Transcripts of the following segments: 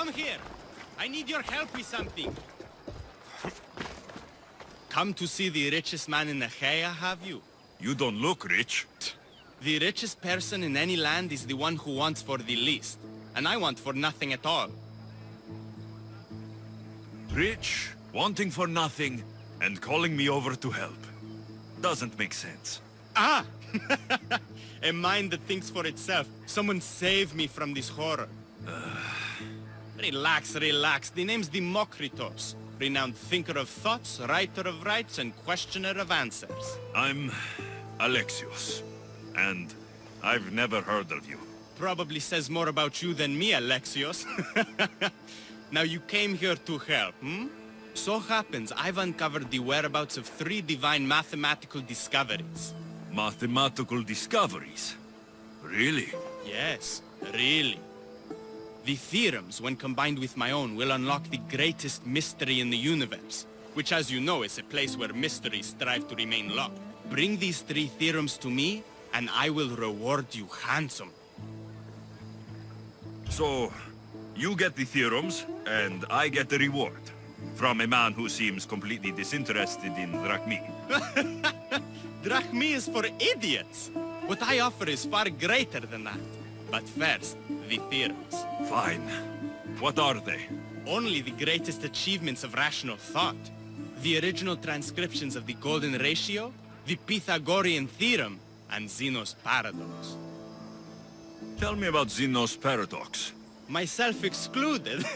Come here. I need your help with something. Come to see the richest man in Achaia, have you? You don't look rich. The richest person in any land is the one who wants for the least. And I want for nothing at all. Rich, wanting for nothing, and calling me over to help. Doesn't make sense. Ah! A mind that thinks for itself. Someone save me from this horror. Relax, relax. The name's Demokritos. Renowned thinker of thoughts, writer of rights, and questioner of answers. I'm Alexios, and I've never heard of you. Probably says more about you than me, Alexios. Now you came here to help, hmm? So happens I've uncovered the whereabouts of 3 divine mathematical discoveries. Mathematical discoveries? Really? Yes, really. The theorems, when combined with my own, will unlock the greatest mystery in the universe, which, as you know, is a place where mysteries strive to remain locked. Bring these 3 theorems to me, and I will reward you handsomely. So, you get the theorems, and I get the reward. From a man who seems completely disinterested in drachmi. Drachmi is for idiots! What I offer is far greater than that. But first, the theorems. Fine. What are they? Only the greatest achievements of rational thought. The original transcriptions of the Golden Ratio, the Pythagorean Theorem, and Zeno's Paradox. Tell me about Zeno's Paradox. Myself excluded.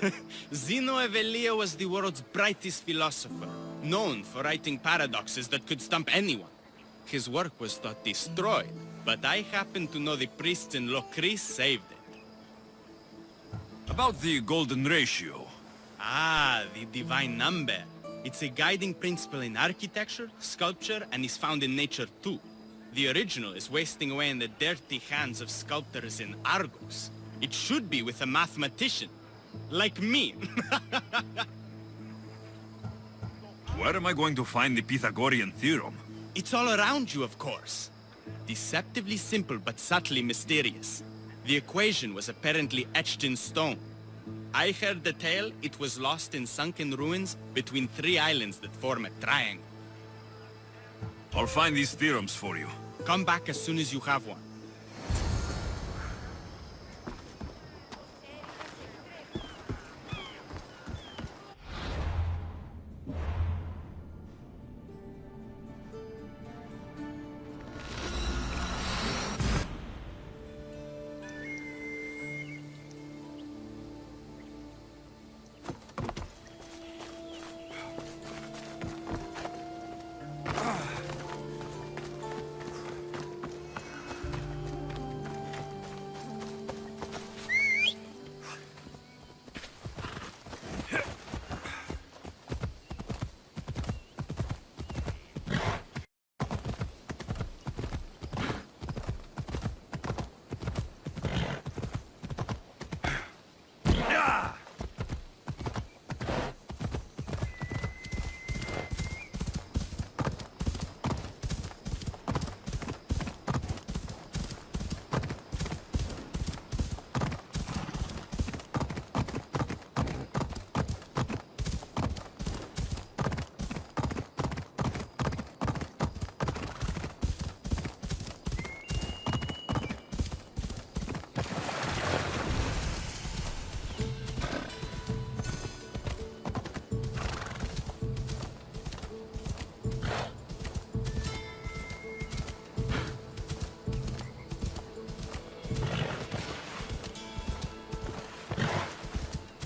Zeno of Elea was the world's brightest philosopher, known for writing paradoxes that could stump anyone. His work was thought destroyed, but I happen to know the priests in Locris saved it. About the Golden Ratio. Ah, the divine number. It's a guiding principle in architecture, sculpture, and is found in nature too. The original is wasting away in the dirty hands of sculptors in Argos. It should be with a mathematician. Like me. Where am I going to find the Pythagorean Theorem? It's all around you, of course. Deceptively simple, but subtly mysterious. The equation was apparently etched in stone. I heard the tale it was lost in sunken ruins between 3 islands that form a triangle. I'll find these theorems for you. Come back as soon as you have one.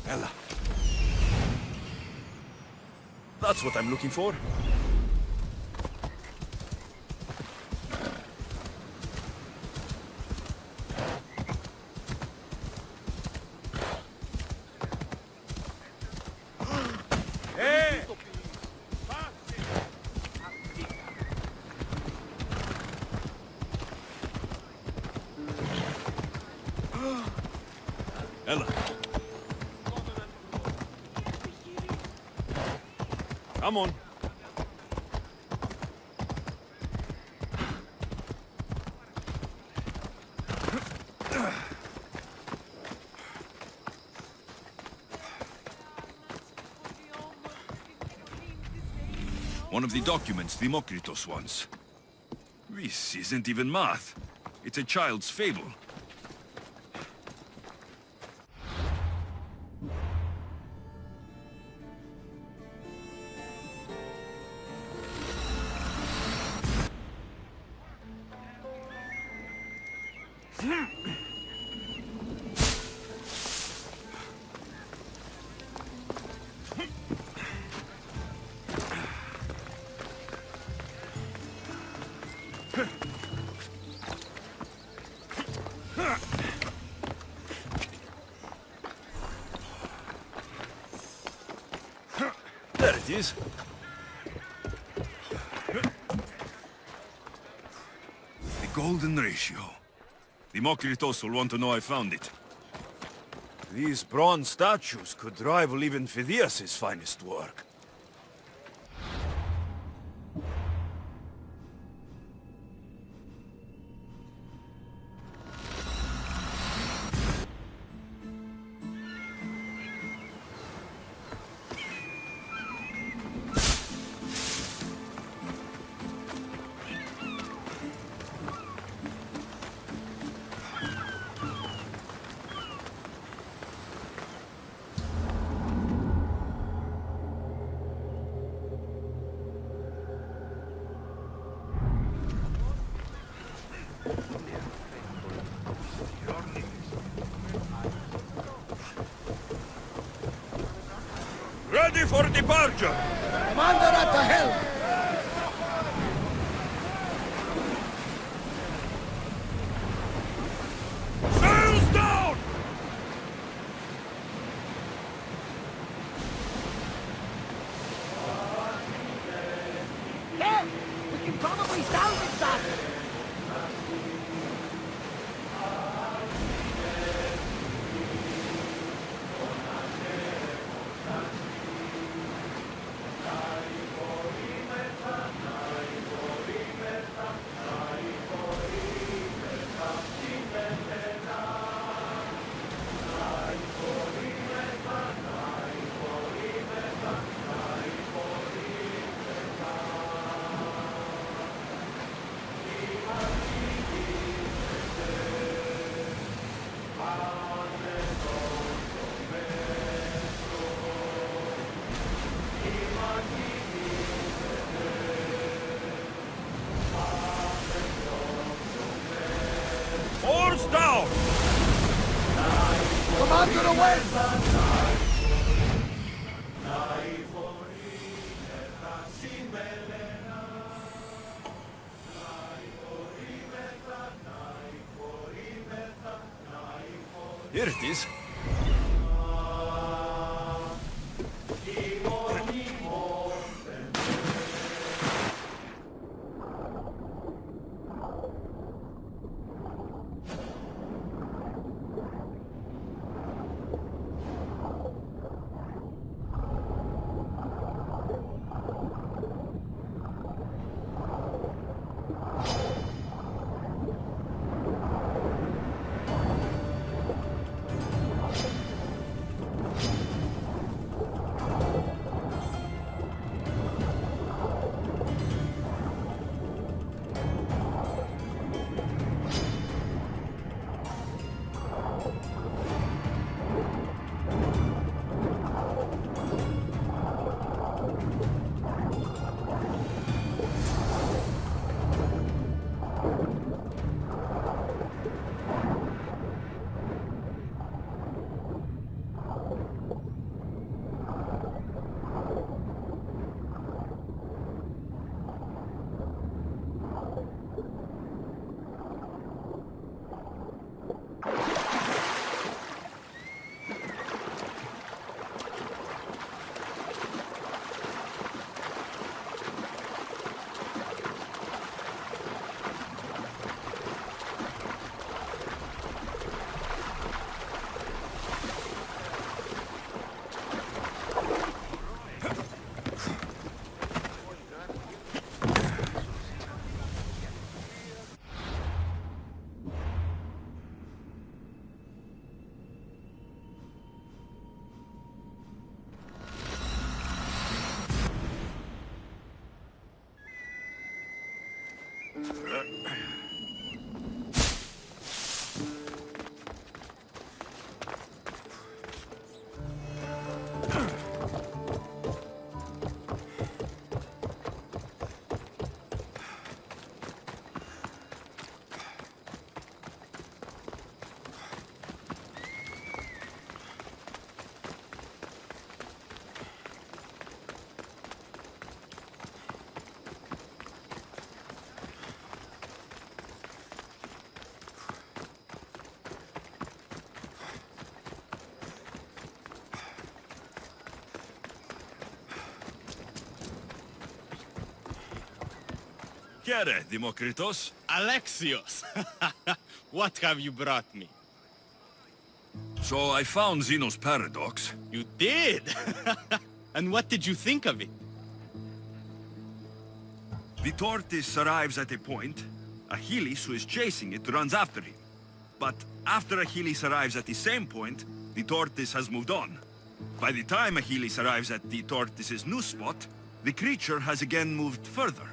Ella. That's what I'm looking for. Ella. Come on. One of the documents Demokritos wants. This isn't even math. It's a child's fable. There it is. The golden ratio. Demokritos will want to know I found it. These bronze statues could rival even Phidias' finest work. Ready for departure! Commander at the helm! Sails down! There! We can probably salvage that! Oars down! Commander away! Here it is. Kere, Demokritos. Alexios! What have you brought me? So I found Zeno's paradox. You did? And what did you think of it? The tortoise arrives at a point. Achilles, who is chasing it, runs after him. But after Achilles arrives at the same point, the tortoise has moved on. By the time Achilles arrives at the tortoise's new spot, the creature has again moved further.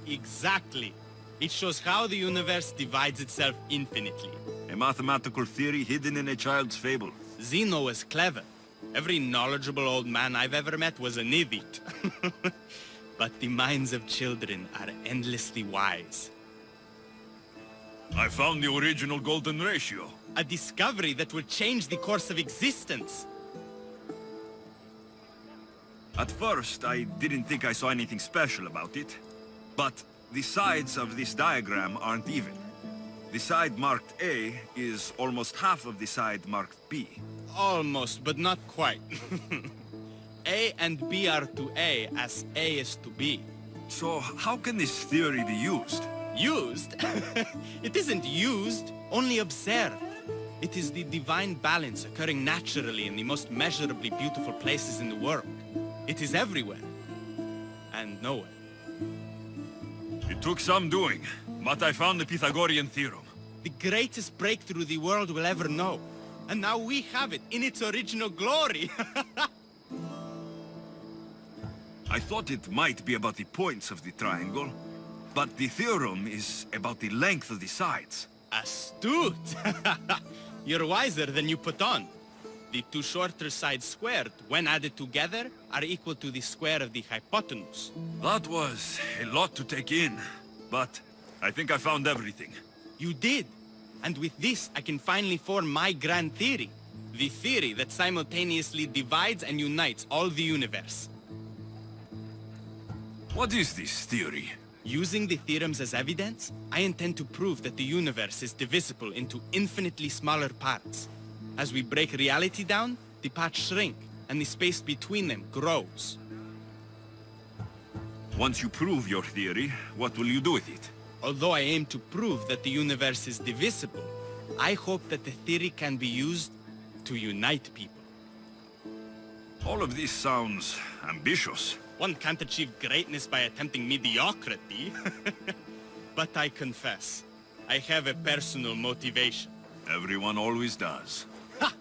Exactly. It shows how the universe divides itself infinitely. A mathematical theory hidden in a child's fable. Zeno was clever. Every knowledgeable old man I've ever met was an idiot. But the minds of children are endlessly wise. I found the original golden ratio. A discovery that will change the course of existence. At first, I didn't think I saw anything special about it. But the sides of this diagram aren't even. The side marked A is almost half of the side marked B. Almost, but not quite. A and B are to A as A is to B. So how can this theory be used? Used? It isn't used, only observed. It is the divine balance occurring naturally in the most measurably beautiful places in the world. It is everywhere. And nowhere. It took some doing, but I found the Pythagorean theorem. The greatest breakthrough the world will ever know. And now we have it in its original glory. I thought it might be about the points of the triangle, but the theorem is about the length of the sides. Astute! You're wiser than you put on. The two shorter sides squared, when added together, are equal to the square of the hypotenuse. That was a lot to take in, but I think I found everything. You did! And with this, I can finally form my grand theory. The theory that simultaneously divides and unites all the universe. What is this theory? Using the theorems as evidence, I intend to prove that the universe is divisible into infinitely smaller parts. As we break reality down, the parts shrink, and the space between them grows. Once you prove your theory, what will you do with it? Although I aim to prove that the universe is divisible, I hope that the theory can be used to unite people. All of this sounds ambitious. One can't achieve greatness by attempting mediocrity. But I confess, I have a personal motivation. Everyone always does. Ha!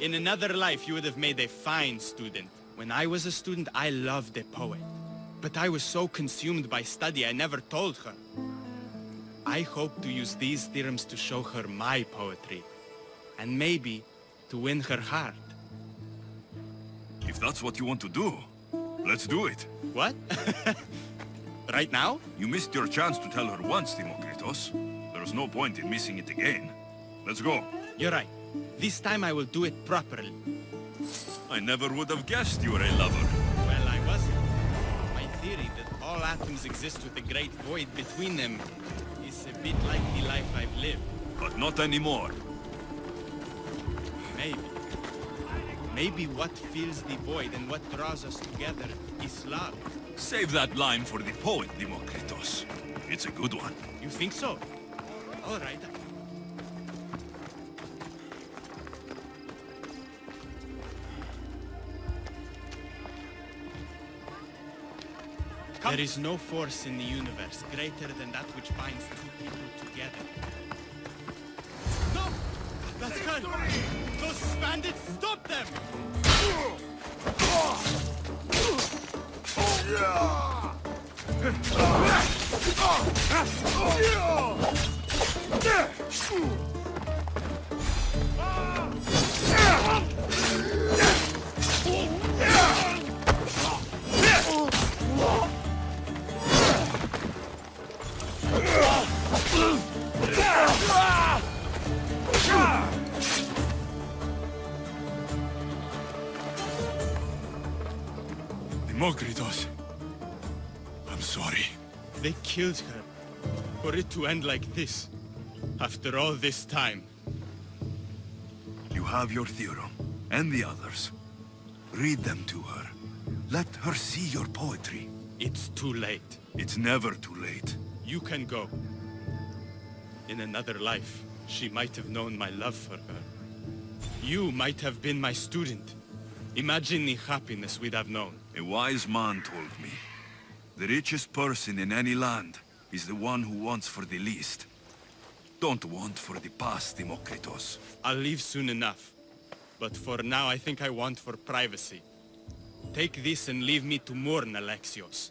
In another life, you would have made a fine student. When I was a student, I loved a poet. But I was so consumed by study, I never told her. I hope to use these theorems to show her my poetry. And maybe to win her heart. If that's what you want to do, let's do it. What? Right now? You missed your chance to tell her once, Demokritos. There's no point in missing it again. Let's go. You're right. This time I will do it properly. I never would have guessed you were a lover. Well, I wasn't. My theory that all atoms exist with a great void between them is a bit like the life I've lived. But not anymore. Maybe. Maybe what fills the void and what draws us together is love. Save that line for the poet, Demokritos. It's a good one. You think so? All right. There is no force in the universe greater than that which binds two people together. No! That's good! Those bandits, stop them! Demokritos. I'm sorry. They killed her. For it to end like this. After all this time. You have your theorem, and the others. Read them to her. Let her see your poetry. It's too late. It's never too late. You can go. In another life, she might have known my love for her. You might have been my student. Imagine the happiness we'd have known. A wise man told me, the richest person in any land is the one who wants for the least. Don't want for the past, Demokritos. I'll leave soon enough. But for now, I think I want for privacy. Take this and leave me to mourn, Alexios.